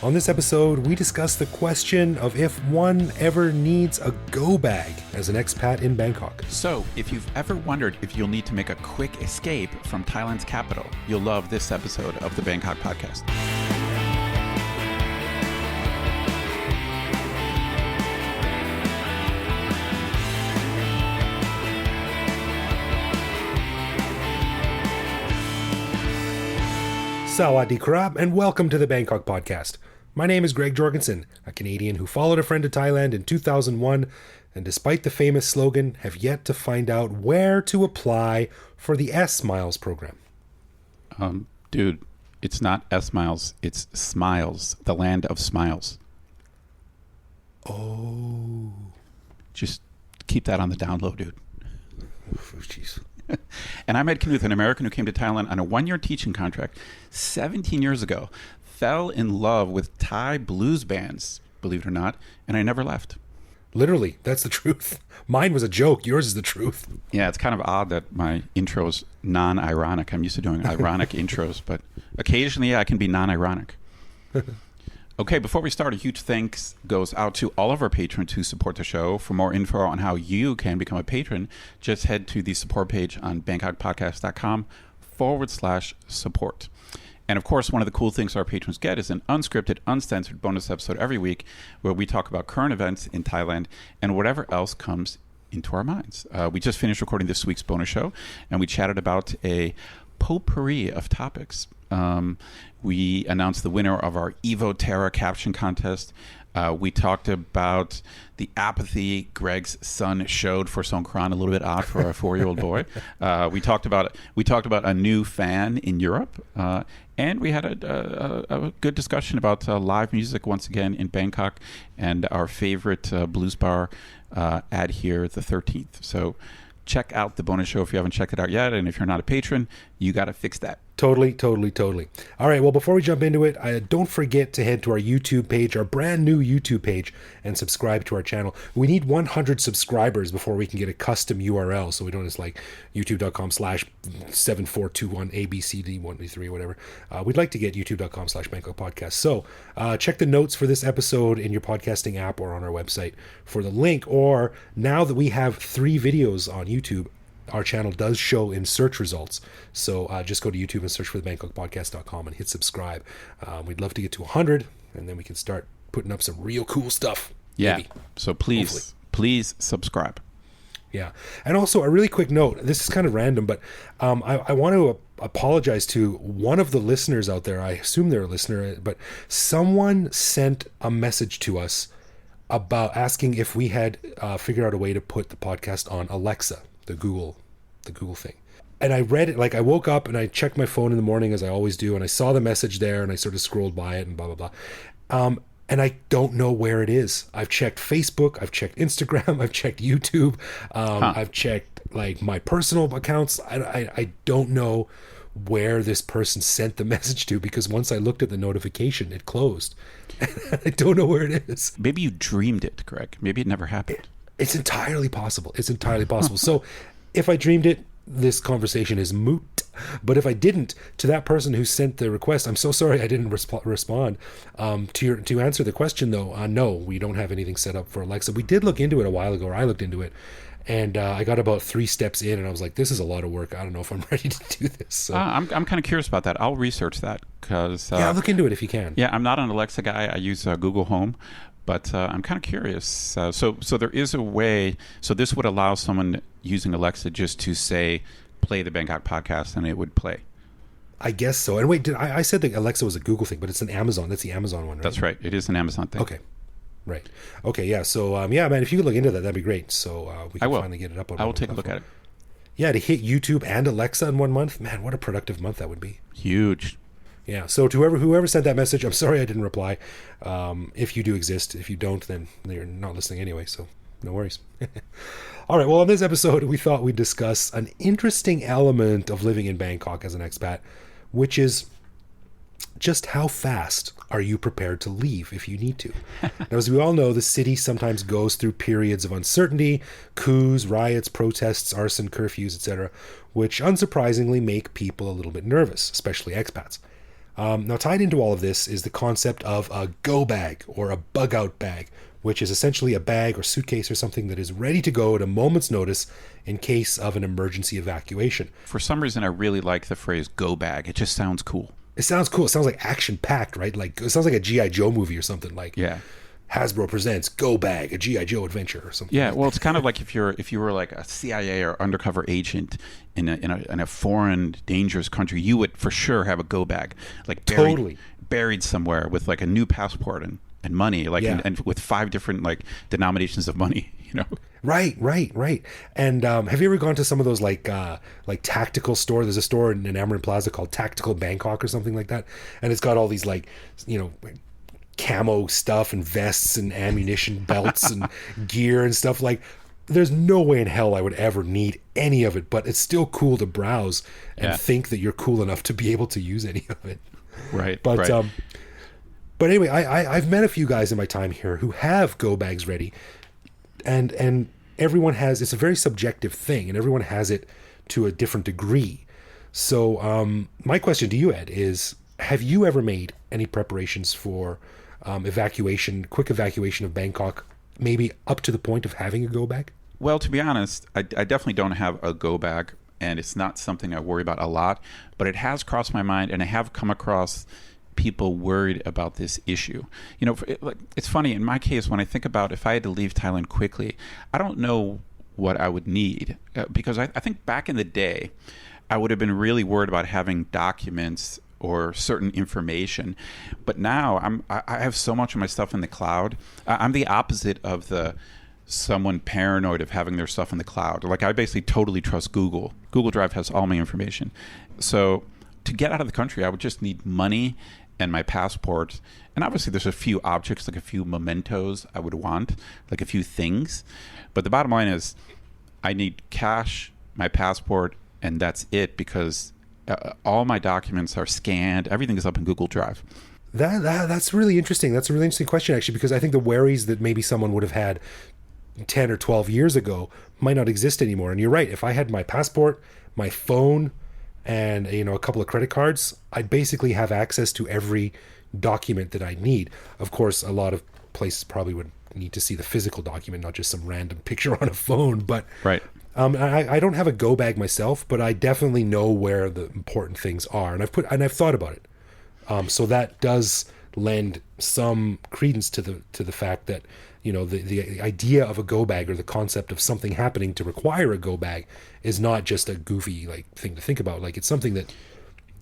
On this episode, we discuss the question of if one ever needs a go bag as an expat in Bangkok. So, if you've ever wondered if you'll need to make a quick escape from Thailand's capital, you'll love this episode of the Bangkok podcast. Sawadee krab, and welcome to the Bangkok podcast. My name is Greg Jorgensen, a Canadian who followed a friend to Thailand in 2001, and despite the famous slogan, have yet to find out where to apply for the S-Miles program. Dude, it's not S-Miles, it's Smiles, the land of smiles. Oh. Just keep that on the down low, dude. Oh, jeez. And I met Knuth, an American who came to Thailand on a one-year teaching contract 17 years ago, fell in love with Thai blues bands, believe it or not, and I never left. Literally, that's the truth. Mine was a joke. Yours is the truth. Yeah, it's kind of odd that my intro's non-ironic. I'm used to doing ironic intros, but occasionally I can be non-ironic. Okay, before we start, a huge thanks goes out to all of our patrons who support the show. For more info on how you can become a patron, just head to the support page on bangkokpodcast.com/support. And of course, one of the cool things our patrons get is an unscripted, uncensored bonus episode every week where we talk about current events in Thailand and whatever else comes into our minds. We just finished recording this week's bonus show, and we chatted about a potpourri of topics. We announced the winner of our Evo Terra caption contest. We talked about the apathy Greg's son showed for Songkran, a little bit odd for a 4-year-old boy. We talked about a new fan in Europe, and we had a good discussion about live music once again in Bangkok and our favorite blues bar ad here, the 13th. So check out the bonus show if you haven't checked it out yet, and if you're not a patron, you got to fix that. Totally. All right, well, before we jump into it, don't forget to head to our YouTube page, our brand new YouTube page, and subscribe to our channel. We need 100 subscribers before we can get a custom URL, so we don't just like youtube.com/7421abcd123, whatever. We'd like to get youtube.com/Bangkok podcast. So check the notes for this episode in your podcasting app or on our website for the link. Or now that we have 3 videos on YouTube, our channel does show in search results. So just go to YouTube and search for the BangkokPodcast.com and hit subscribe. We'd love to get to 100, and then we can start putting up some real cool stuff. Yeah. Maybe. So please subscribe. Yeah. And also a really quick note. This is kind of random, but I want to apologize to one of the listeners out there. I assume they're a listener, but someone sent a message to us about asking if we had figured out a way to put the podcast on Alexa, the Google thing. And I read it, like I woke up and I checked my phone in the morning as I always do, and I saw the message there and I sort of scrolled by it and blah, blah, blah. And I don't know where it is. I've checked Facebook, I've checked Instagram, I've checked YouTube, I've checked like my personal accounts. I don't know where this person sent the message to, because once I looked at the notification, it closed. I don't know where it is. Maybe you dreamed it, Greg. Maybe it never happened. It's entirely possible. So if I dreamed it, this conversation is moot. But if I didn't, to that person who sent the request, I'm so sorry I didn't respond. To answer the question, though, no, we don't have anything set up for Alexa. We did look into it a while ago, or I looked into it, and I got about 3 steps in, and I was like, this is a lot of work. I don't know if I'm ready to do this. So. I'm kind of curious about that. I'll research that, because... yeah, look into it if you can. Yeah, I'm not an Alexa guy. I use Google Home. But I'm kind of curious. So there is a way. So this would allow someone using Alexa just to say, play the Bangkok podcast, and it would play. I guess so. And wait, I said that Alexa was a Google thing, but it's an Amazon. That's the Amazon one, right? That's right. It is an Amazon thing. Okay. Right. Okay, yeah. So, yeah, man, if you could look into that, that'd be great. So we can finally get it up on I will take a look at it. Yeah, to hit YouTube and Alexa in 1 month, man, what a productive month that would be. Huge. Yeah, so to whoever sent that message, I'm sorry I didn't reply. If you do exist. If you don't, then you're not listening anyway, so no worries. All right, well, on this episode, we thought we'd discuss an interesting element of living in Bangkok as an expat, which is just how fast are you prepared to leave if you need to? Now, as we all know, the city sometimes goes through periods of uncertainty, coups, riots, protests, arson, curfews, etc., which unsurprisingly make people a little bit nervous, especially expats. Now, tied into all of this is the concept of a go bag or a bug out bag, which is essentially a bag or suitcase or something that is ready to go at a moment's notice in case of an emergency evacuation. For some reason, I really like the phrase go bag. It just sounds cool. It sounds cool. It sounds like action-packed, right? Like it sounds like a G.I. Joe movie or something. Like Hasbro presents Go Bag, a G.I. Joe adventure or something. Yeah, well, it's kind of like if you were like a CIA or undercover agent in a foreign dangerous country, you would for sure have a go bag, like buried somewhere with like a new passport and money, like and with 5 different like denominations of money, you know. Right. And have you ever gone to some of those like tactical store? There's a store in Amarin Plaza called Tactical Bangkok or something like that, and it's got all these like, you know, camo stuff and vests and ammunition belts and gear and stuff. Like, there's no way in hell I would ever need any of it, but it's still cool to browse and think that you're cool enough to be able to use any of it. Right. But anyway, I've met a few guys in my time here who have go bags ready, and everyone has, it's a very subjective thing, and everyone has it to a different degree. So my question to you, Ed, is have you ever made any preparations for quick evacuation of Bangkok, maybe up to the point of having a go bag? Well, to be honest, I definitely don't have a go bag, and it's not something I worry about a lot, but it has crossed my mind, and I have come across people worried about this issue. You know, it's funny, in my case, when I think about if I had to leave Thailand quickly, I don't know what I would need, because I think back in the day, I would have been really worried about having documents or certain information. But now I have so much of my stuff in the cloud. I'm the opposite of someone paranoid of having their stuff in the cloud. Like, I basically totally trust Google. Google Drive has all my information. So to get out of the country, I would just need money and my passport. And obviously there's a few objects, like a few mementos I would want, like a few things. But the bottom line is I need cash, my passport, and that's it, because all my documents are scanned. Everything is up in Google Drive. That's really interesting. That's a really interesting question, actually, because I think the worries that maybe someone would have had 10 or 12 years ago might not exist anymore. And you're right. If I had my passport, my phone, and a couple of credit cards, I'd basically have access to every document that I need. Of course, a lot of places probably would need to see the physical document, not just some random picture on a phone. But right. I don't have a go bag myself, but I definitely know where the important things are, and I've thought about it. So that does lend some credence to the fact that, you know, the idea of a go bag, or the concept of something happening to require a go bag, is not just a goofy thing to think about. Like, it's something that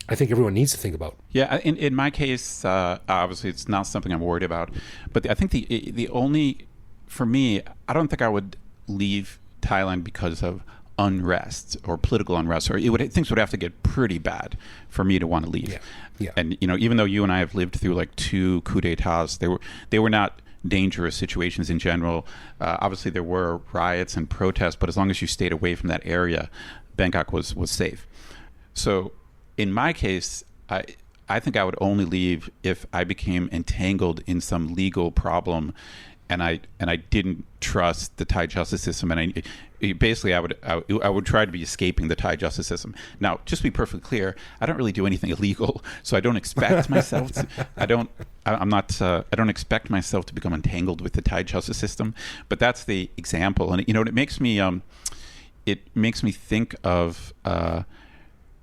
I think everyone needs to think about. Yeah, in my case, obviously it's not something I'm worried about. But I think the only, for me, I don't think I would leave Thailand because of unrest or political unrest, or things would have to get pretty bad for me to want to leave. Yeah. And even though you and I have lived through like 2 coups d'états, they were not dangerous situations in general. Obviously there were riots and protests, but as long as you stayed away from that area, Bangkok was safe. So in my case, I think I would only leave if I became entangled in some legal problem, and I didn't trust the Thai justice system, and I would try to be escaping the Thai justice system. Now, just to be perfectly clear, I don't really do anything illegal, so I don't expect myself to. I don't expect myself to become entangled with the Thai justice system. But that's the example, and it makes me think of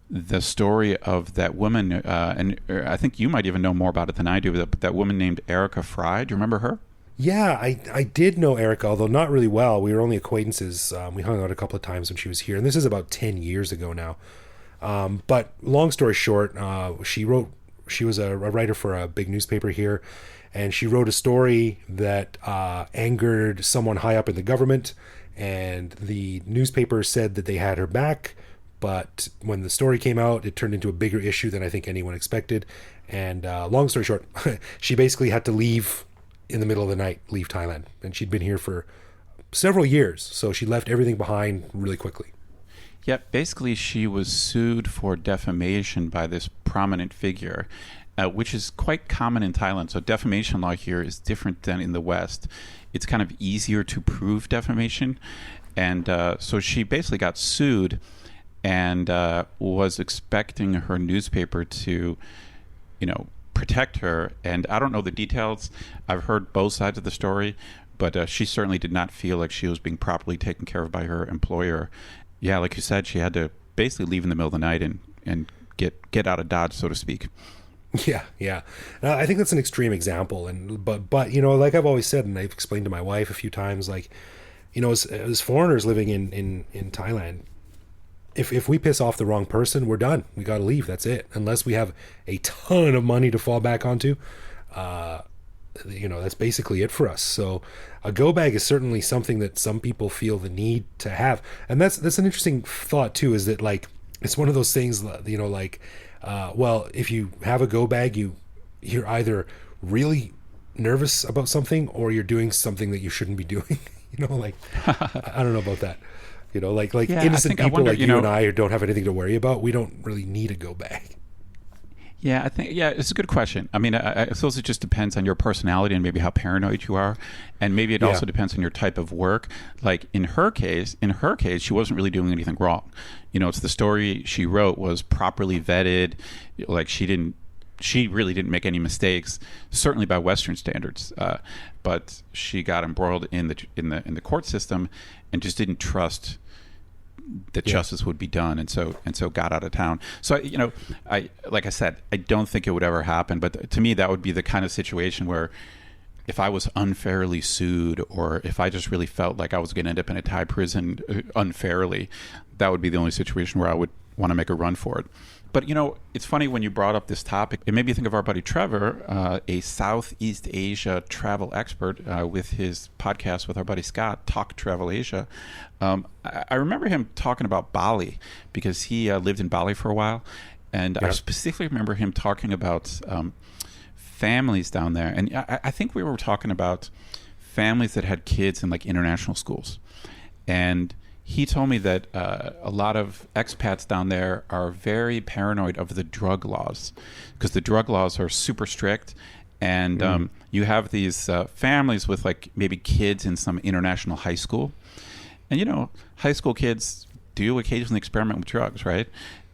the story of that woman, and I think you might even know more about it than I do. But that woman named Erica Fry. Do you remember her? Yeah, I did know Erica, although not really well. We were only acquaintances. We hung out a couple of times when she was here, and this is about 10 years ago now. But long story short, she was a writer for a big newspaper here, and she wrote a story that angered someone high up in the government, and the newspaper said that they had her back, but when the story came out, it turned into a bigger issue than I think anyone expected. And long story short, she basically had to leave in the middle of the night, leave Thailand. And she'd been here for several years, so she left everything behind really quickly. Yeah, basically she was sued for defamation by this prominent figure. which is quite common in Thailand. So defamation law here is different than in the West. It's kind of easier to prove defamation. And so she basically got sued and was expecting her newspaper to, protect her. And I don't know the details. I've heard both sides of the story, but she certainly did not feel like she was being properly taken care of by her employer. Yeah, like you said, she had to basically leave in the middle of the night and get out of Dodge, so to speak. Yeah. I think that's an extreme example, but like I've always said, and I've explained to my wife a few times, like, as foreigners living in Thailand, if we piss off the wrong person, we're done. We got to leave. That's it. Unless we have a ton of money to fall back onto, that's basically it for us. So a go bag is certainly something that some people feel the need to have, and that's an interesting thought too. Is that, like, it's one of those things, well, if you have a go bag, you're either really nervous about something or you're doing something that you shouldn't be doing. I don't know about that. Yeah, innocent people wonder, like you and I don't have anything to worry about. We don't really need a go bag. Yeah, it's a good question. I mean, I suppose it just depends on your personality and maybe how paranoid you are, and maybe it also depends on your type of work. Like in her case, she wasn't really doing anything wrong. It's the story she wrote was properly vetted. Like she really didn't make any mistakes, certainly by Western standards. But she got embroiled in the court system and just didn't trust that justice would be done, and so got out of town. So like I said, I don't think it would ever happen, but to me that would be the kind of situation where if I was unfairly sued, or if I just really felt like I was going to end up in a Thai prison unfairly, that would be the only situation where I would want to make a run for it. But it's funny when you brought up this topic. It made me think of our buddy Trevor, a Southeast Asia travel expert, with his podcast with our buddy Scott, Talk Travel Asia. I remember him talking about Bali because he lived in Bali for a while, and I specifically remember him talking about families down there. And I think we were talking about families that had kids in like international schools, and he told me that a lot of expats down there are very paranoid of the drug laws because the drug laws are super strict. And you have these families with like maybe kids in some international high school. And, high school kids do occasionally experiment with drugs, right?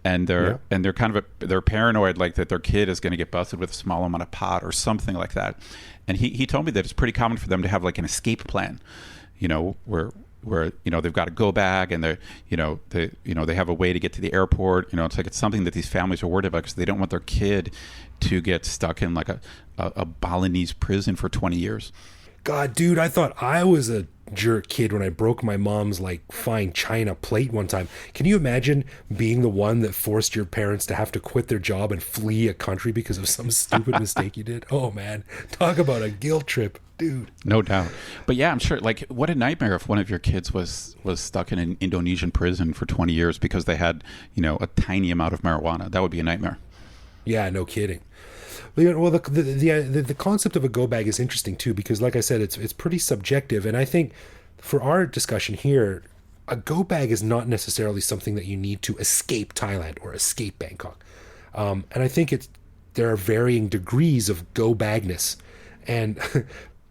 And they're kind of they're paranoid, like that their kid is going to get busted with a small amount of pot or something like that. And he told me that it's pretty common for them to have like an escape plan, where they've got a go bag and they have a way to get to the airport. It's something that these families are worried about because they don't want their kid to get stuck in like a Balinese prison for 20 years. God, dude, I thought I was a jerk kid when I broke my mom's like fine china plate one time. Can you imagine being the one that forced your parents to have to quit their job and flee a country because of some stupid mistake you did? Oh man, talk about a guilt trip, dude. No doubt. But yeah, I'm sure, like, what a nightmare if one of your kids was stuck in an Indonesian prison for 20 years because they had, a tiny amount of marijuana. That would be a nightmare. Yeah, no kidding. Well, the concept of a go bag is interesting too, because like I said, it's pretty subjective, and I think for our discussion here, a go bag is not necessarily something that you need to escape Thailand or escape Bangkok, and I think there are varying degrees of go bagness, and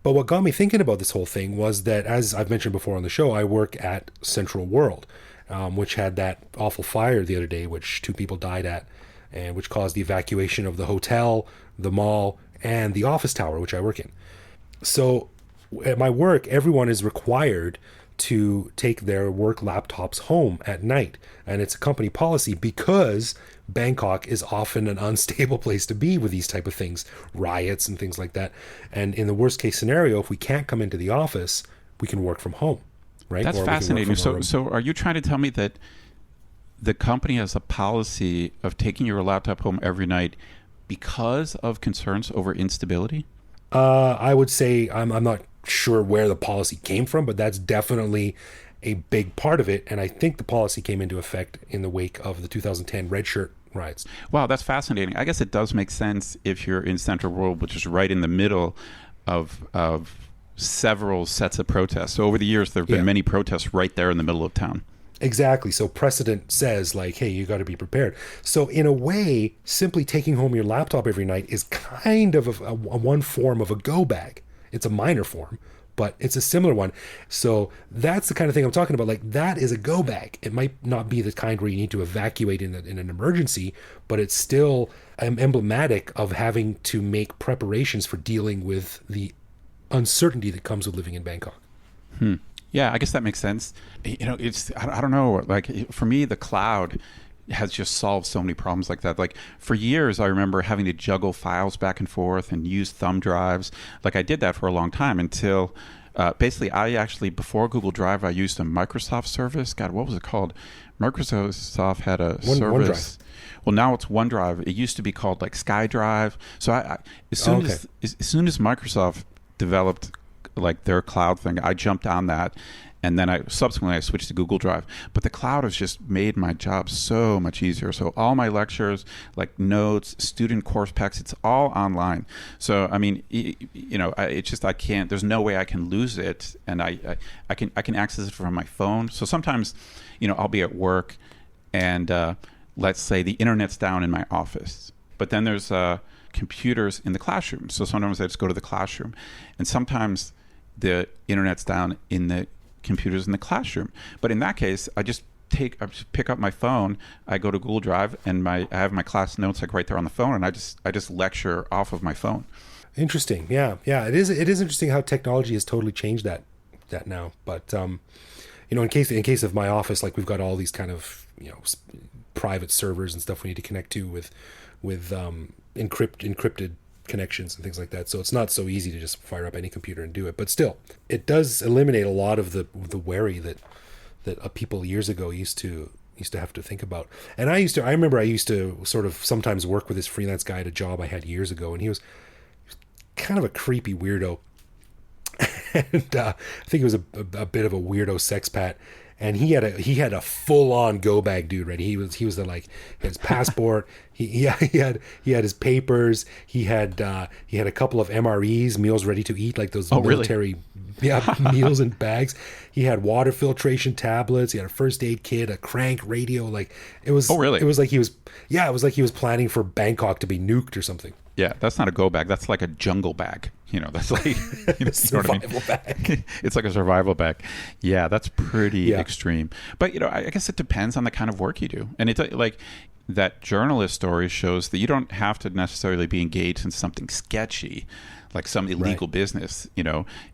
but what got me thinking about this whole thing was that, as I've mentioned before on the show, I work at Central World, which had that awful fire the other day, which 2 people died at, and which caused the evacuation of the hotel, the mall, and the office tower, which I work in. So at my work, everyone is required to take their work laptops home at night. And it's a company policy because Bangkok is often an unstable place to be with these type of things, riots and things like that. And in the worst case scenario, if we can't come into the office, we can work from home, right? That's fascinating. So are you trying to tell me that the company has a policy of taking your laptop home every night because of concerns over instability? I would say I'm not sure where the policy came from, but that's definitely a big part of it. And I think the policy came into effect in the wake of the 2010 Red Shirt riots. Wow, that's fascinating. I guess it does make sense if you're in Central World, which is right in the middle of several sets of protests. So over the years, there have been many protests right there in the middle of town. Exactly. So precedent says like, hey, you got to be prepared. So in a way, simply taking home your laptop every night is kind of a one form of a go bag. It's a minor form, but it's a similar one. So that's the kind of thing I'm talking about. Like that is a go bag. It might not be the kind where you need to evacuate in an emergency, but it's still emblematic of having to make preparations for dealing with the uncertainty that comes with living in Bangkok. Yeah, I guess that makes sense. It's I don't know. Like for me, the cloud has just solved so many problems like that. Like for years, I remember having to juggle files back and forth and use thumb drives. Like I did that for a long time until basically I actually, before Google Drive, I used a Microsoft service. God, what was it called? Microsoft had a service. OneDrive. Well, now it's OneDrive. It used to be called like SkyDrive. So as soon as Microsoft developed like their cloud thing, I jumped on that, and then I switched to Google Drive. But the cloud has just made my job so much easier. So all my lectures, like notes, student course packs, it's all online. So I mean, I can't. There's no way I can lose it, and I can access it from my phone. So sometimes, I'll be at work, and let's say the internet's down in my office, but then there's computers in the classroom. So sometimes I just go to the classroom, and sometimes the internet's down in the computers in the classroom. But in that case, I just pick up my phone, I go to Google Drive, and I have my class notes like right there on the phone, and I just lecture off of my phone. Interesting. Yeah. It is interesting how technology has totally changed that now. But in case of my office, like we've got all these kind of private servers and stuff we need to connect to with encrypted connections and things like that. So it's not so easy to just fire up any computer and do it. But still, it does eliminate a lot of the worry that people years ago used to have to think about. And I remember I used to sort of sometimes work with this freelance guy at a job I had years ago, and he was kind of a creepy weirdo. And I think he was a bit of a weirdo sexpat. And he had a full on go bag dude, right? He was like his passport. he had his papers. He had a couple of MREs, meals ready to eat, like those military meals in bags. He had water filtration tablets. He had a first aid kit, a crank radio. Like it was. Oh, really? It was like he was planning for Bangkok to be nuked or something. Yeah, that's not a go bag. That's like a jungle bag. That's like survival bag. It's like a survival bag. Yeah, that's pretty extreme. But I guess it depends on the kind of work you do. And it's like that journalist story shows that you don't have to necessarily be engaged in something sketchy, like some illegal business.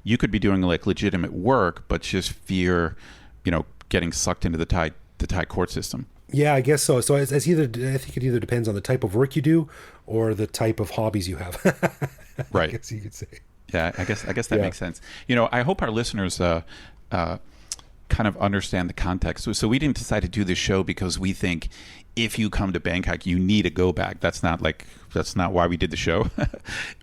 You could be doing like legitimate work, but just fear, getting sucked into the Thai court system. Yeah, I guess so. So I think it either depends on the type of work you do or the type of hobbies you have. Right. I guess you could say. Yeah, I guess that makes sense. I hope our listeners kind of understand the context. So we didn't decide to do this show because we think if you come to Bangkok, you need a go bag. That's not why we did the show.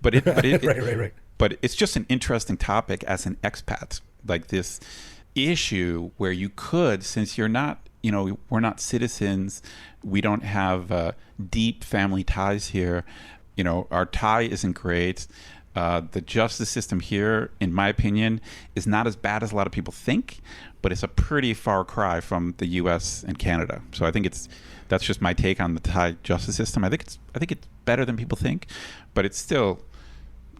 But right. But it's just an interesting topic as an expat, like this issue where you could, since you're not. We're not citizens. We don't have deep family ties here. Our Thai isn't great. The justice system here, in my opinion, is not as bad as a lot of people think, but it's a pretty far cry from the U.S. and Canada. So I think that's just my take on the Thai justice system. I think it's better than people think, but it's still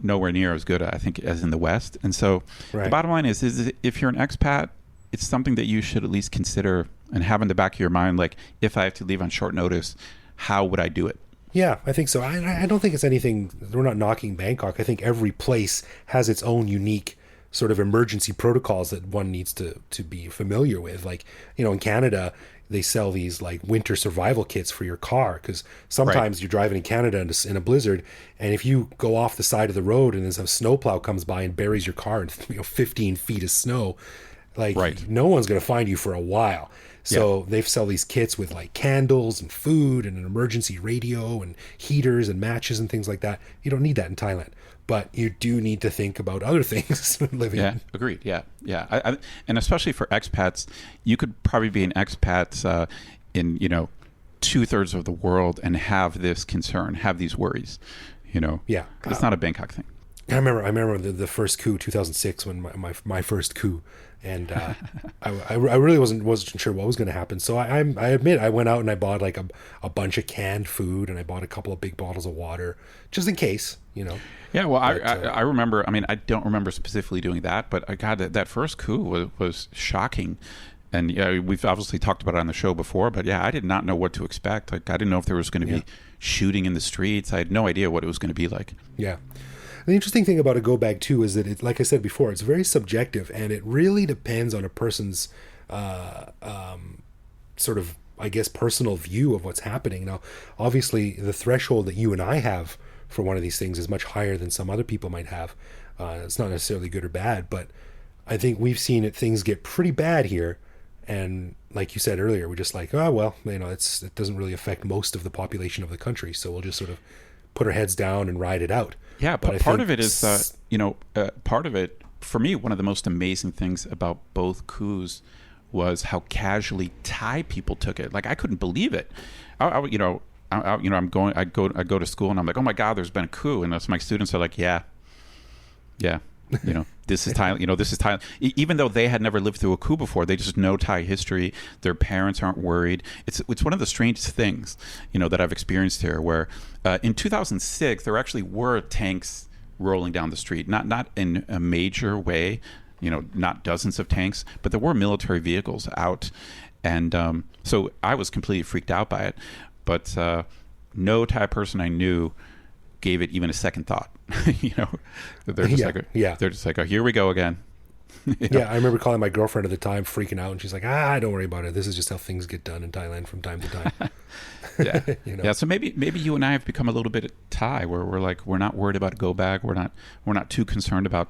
nowhere near as good, I think, as in the West. And so the bottom line is if you're an expat, it's something that you should at least consider and have in the back of your mind, like, if I have to leave on short notice, how would I do it? Yeah, I think so. I don't think it's anything, we're not knocking Bangkok. I think every place has its own unique sort of emergency protocols that one needs to be familiar with. Like, in Canada, they sell these like winter survival kits for your car, because sometimes you're driving in Canada in a blizzard, and if you go off the side of the road and there's a snowplow comes by and buries your car in 15 feet of snow, no one's going to find you for a while. So they sell these kits with like candles and food and an emergency radio and heaters and matches and things like that. You don't need that in Thailand, but you do need to think about other things living. Yeah, agreed. Yeah. And especially for expats, you could probably be an expat in 2/3 of the world and have this concern, have these worries. Yeah, it's not a Bangkok thing. I remember the first coup, 2006, when my first coup, and I really wasn't sure what was going to happen. So I admit I went out and I bought like a bunch of canned food, and I bought a couple of big bottles of water just in case, you know. Yeah, well, But I remember. I mean, I don't remember specifically doing that, but God, that first coup was shocking. And yeah, we've obviously talked about it on the show before, but yeah, I did not know what to expect. Like, I didn't know if there was going to be shooting in the streets. I had no idea what it was going to be like. yeah. The interesting thing about a go bag too is that it, like I said before, it's very subjective, and it really depends on a person's sort of, I guess, personal view of what's happening. Now, obviously, the threshold that you and I have for one of these things is much higher than some other people might have. It's not necessarily good or bad, but I think we've seen things get pretty bad here, and like you said earlier, we're just like, oh well, you know, it doesn't really affect most of the population of the country, so we'll just sort of put our heads down and ride it out. Yeah, But but I part think of it is, part of it, for me, one of the most amazing things about both coups was how casually Thai people took it. Like, I couldn't believe it. I go to school and I'm like, oh my God, there's been a coup. And that's my students are like, yeah, this is Thailand. This is Thailand. Even though they had never lived through a coup before, they just know Thai history. Their parents aren't worried. It's one of the strangest things, that I've experienced here. Where in 2006, there actually were tanks rolling down the street, not in a major way, not dozens of tanks, but there were military vehicles out, and so I was completely freaked out by it. But no Thai person I knew gave it even a second thought. They're just like, oh, here we go again. Yeah, I remember calling my girlfriend at the time, freaking out, and she's like, don't worry about it. This is just how things get done in Thailand from time to time. Yeah. Yeah. So maybe you and I have become a little bit Thai, where we're not worried about a go bag. We're not too concerned about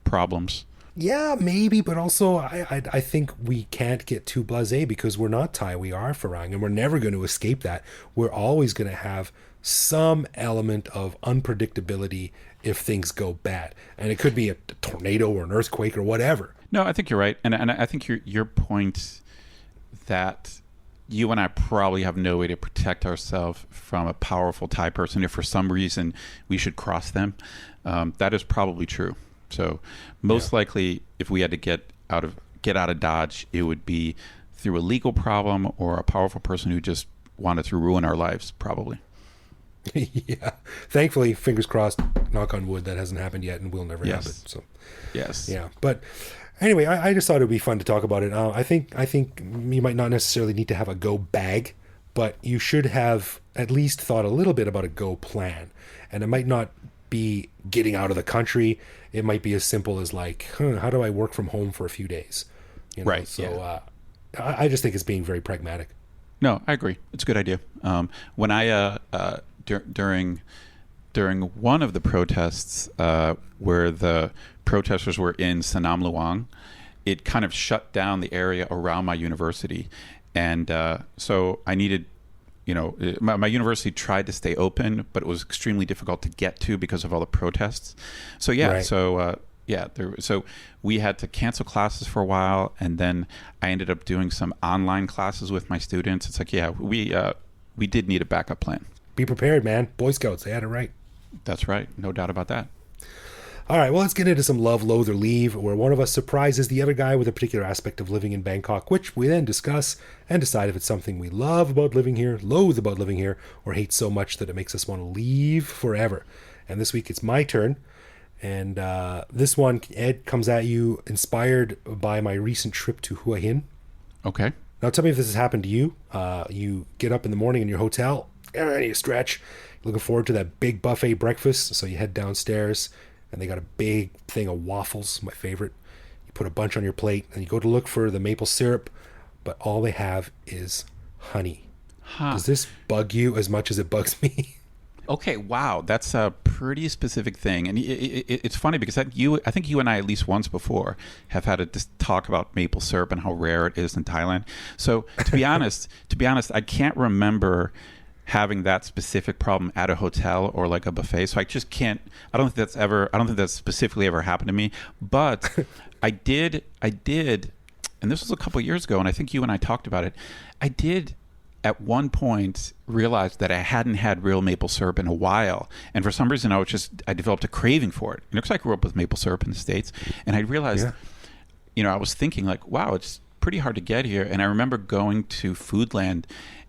problems. Yeah, maybe, but also I think we can't get too blasé because we're not Thai. We are Farang, and we're never going to escape that. We're always going to have some element of unpredictability if things go bad, and it could be a tornado or an earthquake or whatever. No, I think you're right, and I think your point that you and I probably have no way to protect ourselves from a powerful Thai person if for some reason we should cross them. That is probably true. So most likely, if we had to get out of Dodge, it would be through a legal problem or a powerful person who just wanted to ruin our lives, probably. Yeah. Thankfully, fingers crossed, knock on wood, that hasn't happened yet and will never happen. So yes. Yeah. But anyway, I just thought it would be fun to talk about it. I think you might not necessarily need to have a go bag, but you should have at least thought a little bit about a go plan. And it might not be getting out of the country. It might be as simple as like, how do I work from home for a few days? Right. So I just think it's being very pragmatic. No, I agree. It's a good idea. When I during one of the protests where the protesters were in Sanam Luang, it kind of shut down the area around my university, and so I needed. My university tried to stay open, but it was extremely difficult to get to because of all the protests. So so we had to cancel classes for a while, and then I ended up doing some online classes with my students. It's like, we did need a backup plan. Be prepared, man. Boy Scouts, they had it right. That's right. No doubt about that. All right, well, let's get into some love, loathe, or leave, where one of us surprises the other guy with a particular aspect of living in Bangkok, which we then discuss and decide if it's something we love about living here, loathe about living here, or hate so much that it makes us want to leave forever. And this week it's my turn. And this one, Ed, comes at you inspired by my recent trip to Hua Hin. Okay. Now, tell me if this has happened to you. You get up in the morning in your hotel, and I need a stretch. Looking forward to that big buffet breakfast, so you head downstairs, and they got a big thing of waffles, my favorite. You put a bunch on your plate, and you go to look for the maple syrup, but all they have is honey. Huh. Does this bug you as much as it bugs me? Okay, wow, that's a pretty specific thing, and it's funny because I think you and I at least once before have had a talk about maple syrup and how rare it is in Thailand. So to be honest, I can't remember having that specific problem at a hotel or like a buffet. So I just can't. I don't think that's specifically ever happened to me. But I did, and this was a couple of years ago, and I think you and I talked about it. I did at one point realized that I hadn't had real maple syrup in a while. And for some reason, I developed a craving for it. Because I grew up with maple syrup in the States. And I realized, I was thinking like, wow, it's pretty hard to get here. And I remember going to Foodland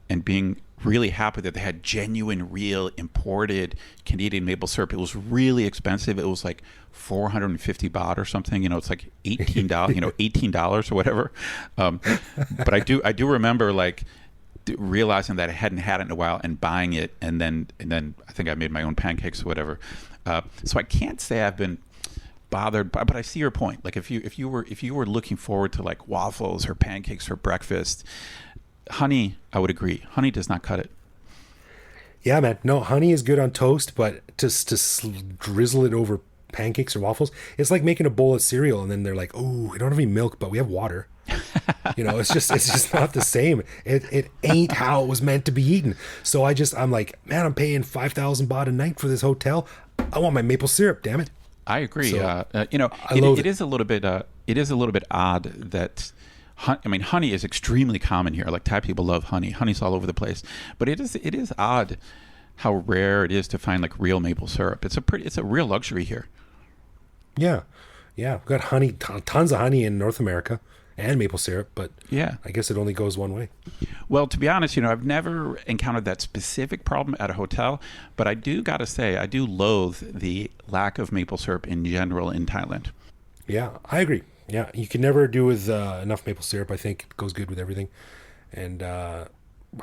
and being really happy that they had genuine, real, imported Canadian maple syrup. It was really expensive. It was like 450 baht or something. It's like $18, $18 or whatever. But I do remember like realizing that I hadn't had it in a while and buying it, and then I think I made my own pancakes or whatever. So I can't say I've been bothered, but I see your point. Like if you were looking forward to like waffles or pancakes for breakfast, honey, I would agree. Honey does not cut it. Yeah, man. No, honey is good on toast, but to drizzle it over pancakes or waffles, it's like making a bowl of cereal and then they're like, "Oh, we don't have any milk, but we have water." It's just not the same. It ain't how it was meant to be eaten. So I'm like, man, I'm paying 5,000 baht a night for this hotel. I want my maple syrup, damn it. I agree. So, it is a little bit odd that. Honey is extremely common here. Like Thai people love honey. Honey's all over the place. But it is odd how rare it is to find like real maple syrup. It's a real luxury here. Yeah. We've got honey, tons of honey in North America and maple syrup, but yeah, I guess it only goes one way. Well, to be honest, I've never encountered that specific problem at a hotel, but I do got to say, I do loathe the lack of maple syrup in general in Thailand. Yeah, I agree. Yeah, you can never do with enough maple syrup. I think it goes good with everything. And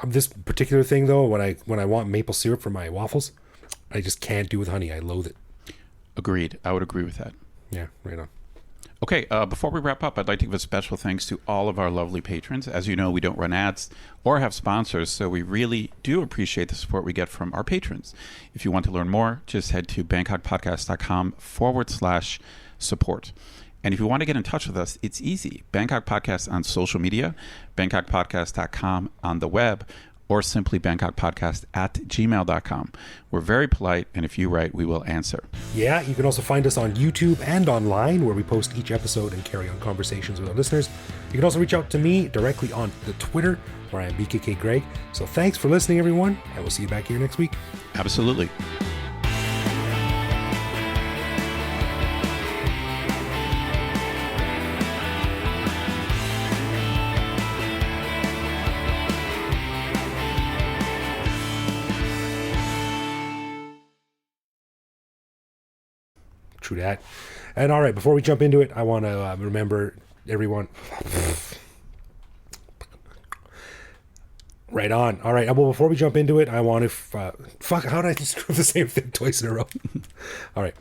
this particular thing, though, when I want maple syrup for my waffles, I just can't do with honey. I loathe it. Agreed. I would agree with that. Yeah, right on. Okay, before we wrap up, I'd like to give a special thanks to all of our lovely patrons. As you know, we don't run ads or have sponsors, so we really do appreciate the support we get from our patrons. If you want to learn more, just head to bangkokpodcast.com/support. And if you want to get in touch with us, it's easy. Bangkok Podcast on social media, bangkokpodcast.com on the web, or simply bangkokpodcast@gmail.com. We're very polite, and if you write, we will answer. Yeah, you can also find us on YouTube and online, where we post each episode and carry on conversations with our listeners. You can also reach out to me directly on the Twitter, where I am BKK Greg. So thanks for listening, everyone, and we'll see you back here next week. Absolutely. True that. And all right, before we jump into it, I want to remember everyone. Right on. All right. Well, before we jump into it, I want to... how did I screw the same thing twice in a row? All right.